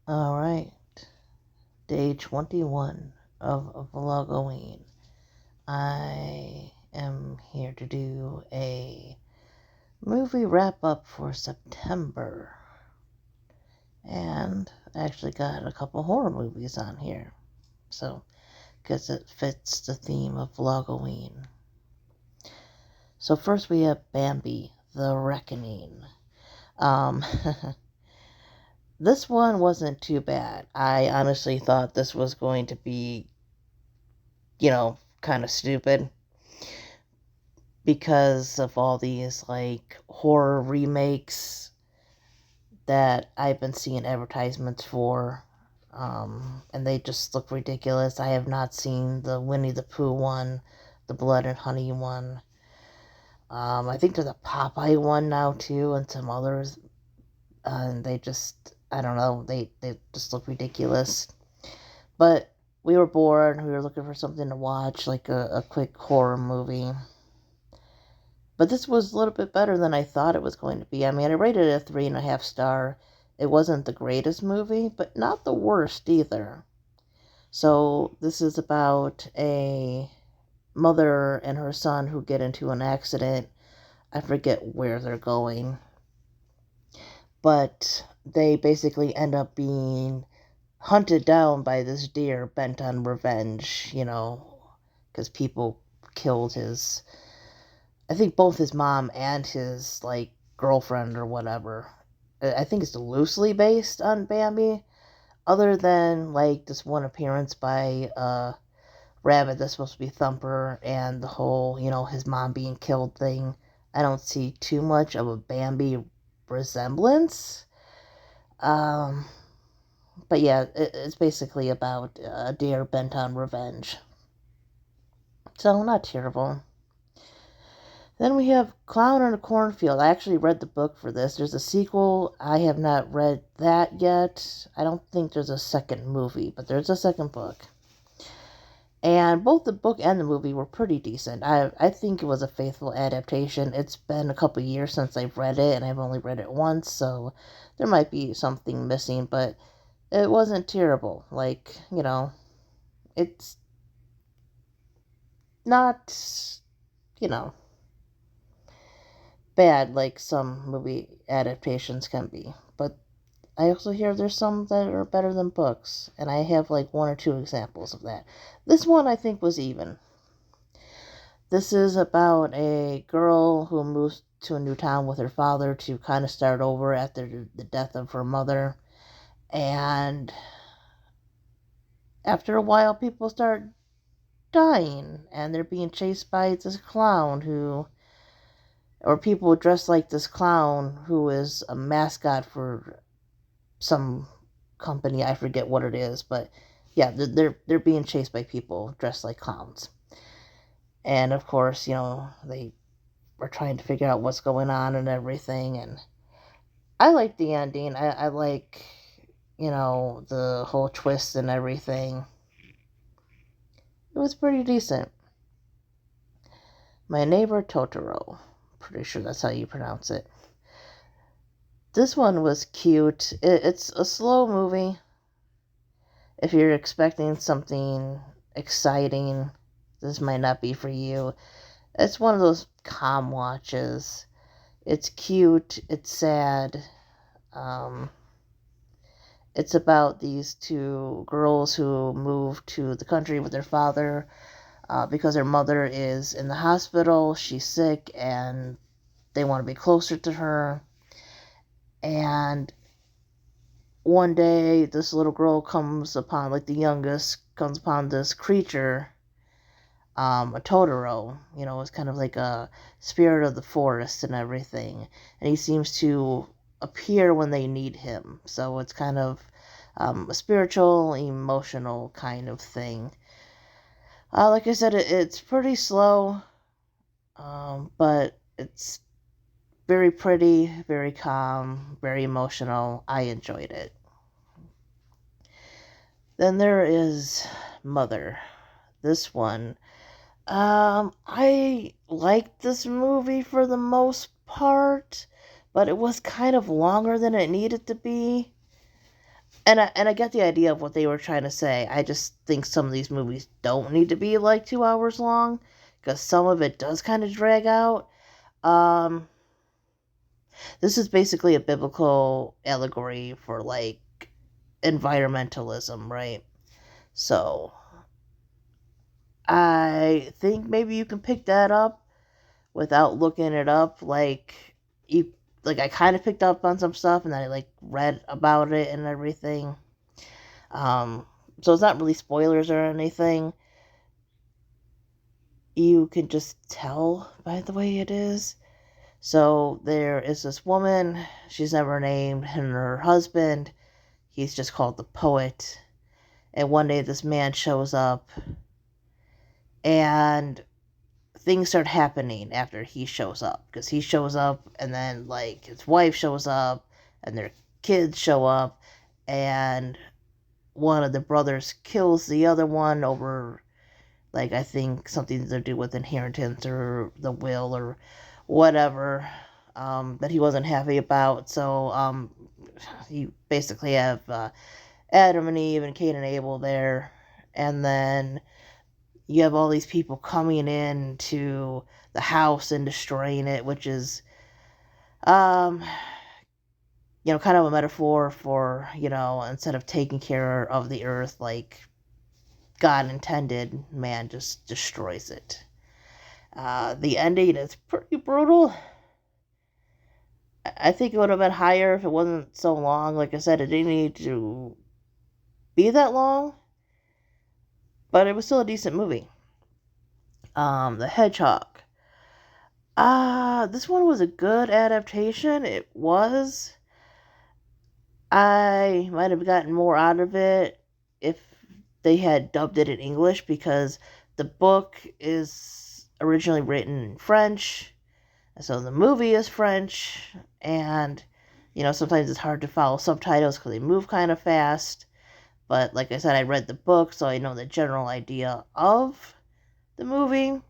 Alright, day 21 of Vlogoween. I am here to do a movie wrap-up for September. And I actually got a couple horror movies on here. So, because it fits the theme of Vlogoween. So first we have Bambi, The Reckoning. This one wasn't too bad. I honestly thought this was going to be, kind of stupid because of all these horror remakes that I've been seeing advertisements for. And they just look ridiculous. I have not seen the Winnie the Pooh one, the Blood and Honey one. I think there's a Popeye one now too, and some others. And they just, I don't know, they just look ridiculous. But we were bored. We were looking for something to watch, like a quick horror movie. But this was a little bit better than I thought it was going to be. I mean, I rated it a 3.5 star. It wasn't the greatest movie, but not the worst either. So this is about a mother and her son who get into an accident. I forget where they're going. But they basically end up being hunted down by this deer bent on revenge, because people killed I think both his mom and his, girlfriend or whatever. I think it's loosely based on Bambi, other than, this one appearance by Rabbit that's supposed to be Thumper, and the whole, his mom being killed thing. I don't see too much of a Bambi resemblance. But yeah, it's basically about a deer bent on revenge. So, not terrible. Then we have Clown in a Cornfield. I actually read the book for this. There's a sequel. I have not read that yet. I don't think there's a second movie, but there's a second book. And both the book and the movie were pretty decent. I think it was a faithful adaptation. It's been a couple years since I've read it, and I've only read it once, so there might be something missing, but it wasn't terrible. It's not, bad like some movie adaptations can be. But I also hear there's some that are better than books, and I have one or two examples of that. This one I think was even. This is about a girl who moves to a new town with her father to kind of start over after the death of her mother. And after a while, people start dying, and they're being chased by this clown or people dressed like this clown who is a mascot for some company. I forget what it is, but yeah, they're being chased by people dressed like clowns. And of course, they are trying to figure out what's going on and everything. And I like the ending. I like, the whole twist and everything. It was pretty decent. My Neighbor Totoro. Pretty sure that's how you pronounce it. This one was cute. It's a slow movie. If you're expecting something exciting, this might not be for you. It's one of those calm watches. It's cute. It's sad. It's about these two girls who move to the country with their father because their mother is in the hospital. She's sick, and they want to be closer to her. And one day, this little girl comes upon, the youngest, comes upon this creature, a Totoro. It's kind of like a spirit of the forest and everything. And he seems to appear when they need him. So it's kind of a spiritual, emotional kind of thing. Like I said, it's pretty slow, but it's very pretty, very calm, very emotional. I enjoyed it. Then there is Mother. This one, I liked this movie for the most part, but it was kind of longer than it needed to be. And I get the idea of what they were trying to say. I just think some of these movies don't need to be like 2 hours long because some of it does kind of drag out. Um, this is basically a biblical allegory for like environmentalism, right? So I think maybe you can pick that up without looking it up. You, I kind of picked up on some stuff, and then I like read about it and everything. So it's not really spoilers or anything. You can just tell by the way it is. So there is this woman. She's never named, and her husband. He's just called the poet. And one day this man shows up, and things start happening after he shows up, because he shows up and then like his wife shows up and their kids show up, and one of the brothers kills the other one over like I think something to do with inheritance or the will or whatever, that he wasn't happy about. So you basically have Adam and Eve and Cain and Abel there, and then you have all these people coming in to the house and destroying it, which is, um, kind of a metaphor for, instead of taking care of the earth like God intended, man just destroys it. The ending is pretty brutal. I think it would have been higher if it wasn't so long. Like I said, it didn't need to be that long, but it was still a decent movie. The Hedgehog. This one was a good adaptation. It was. I might have gotten more out of it if they had dubbed it in English, because the book is originally written in French, so the movie is French, and sometimes it's hard to follow subtitles because they move kind of fast. But like I said, I read the book, so I know the general idea of the movie.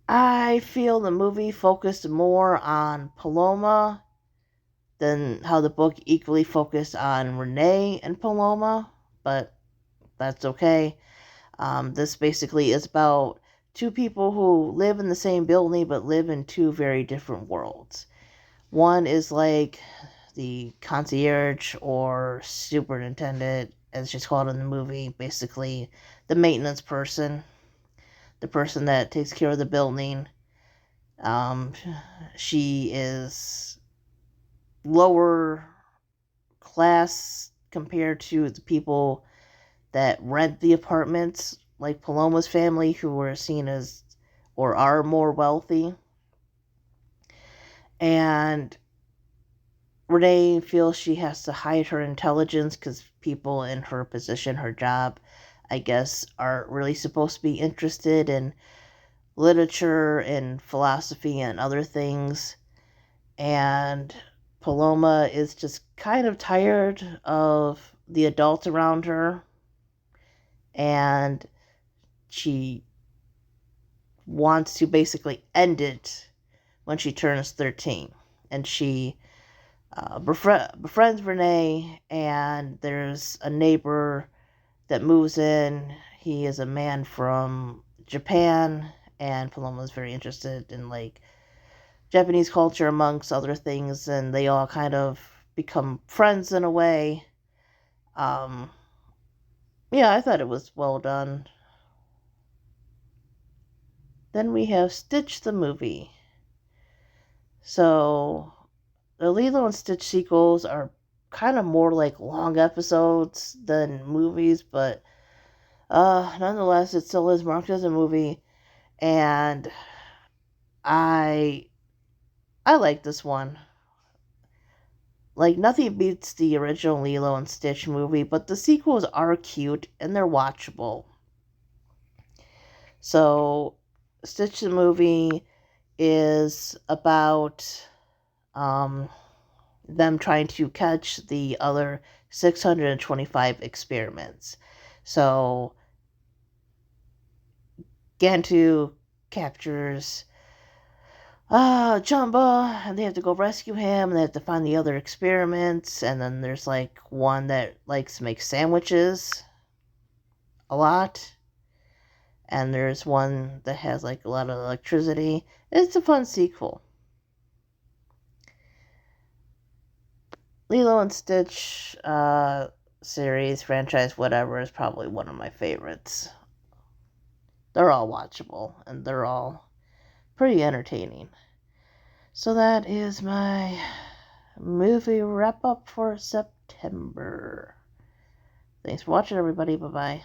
I feel the movie focused more on Paloma than how the book equally focused on Renee and Paloma, but that's okay. This basically is about two people who live in the same building but live in two very different worlds. One is like the concierge or superintendent, as she's called in the movie, basically the maintenance person, the person that takes care of the building. She is lower class compared to the people that rent the apartments, like Paloma's family, who are seen as or are more wealthy. And Renee feels she has to hide her intelligence because people in her position, her job, I guess, aren't really supposed to be interested in literature and philosophy and other things. And Paloma is just kind of tired of the adults around her, and she wants to basically end it when she turns 13. And she befriends Renee, and there's a neighbor that moves in. He is a man from Japan, and Paloma is very interested in like Japanese culture amongst other things, and they all kind of become friends in a way. Um, yeah, I thought it was well done. Then we have Stitch the movie. So the Lilo and Stitch sequels are kind of more like long episodes than movies, but nonetheless, it still is marked as a movie, and I I like this one. Like, nothing beats the original Lilo and Stitch movie, but the sequels are cute and they're watchable. So, Stitch the movie is about them trying to catch the other 625 experiments. So, Gantu captures Jumbo, and they have to go rescue him, and they have to find the other experiments, and then there's, like, one that likes to make sandwiches a lot, and there's one that has, like, a lot of electricity. It's a fun sequel. Lilo and Stitch series, franchise, whatever, is probably one of my favorites. They're all watchable, and they're all pretty entertaining. So that is my movie wrap-up for September. Thanks for watching, everybody. Bye-bye.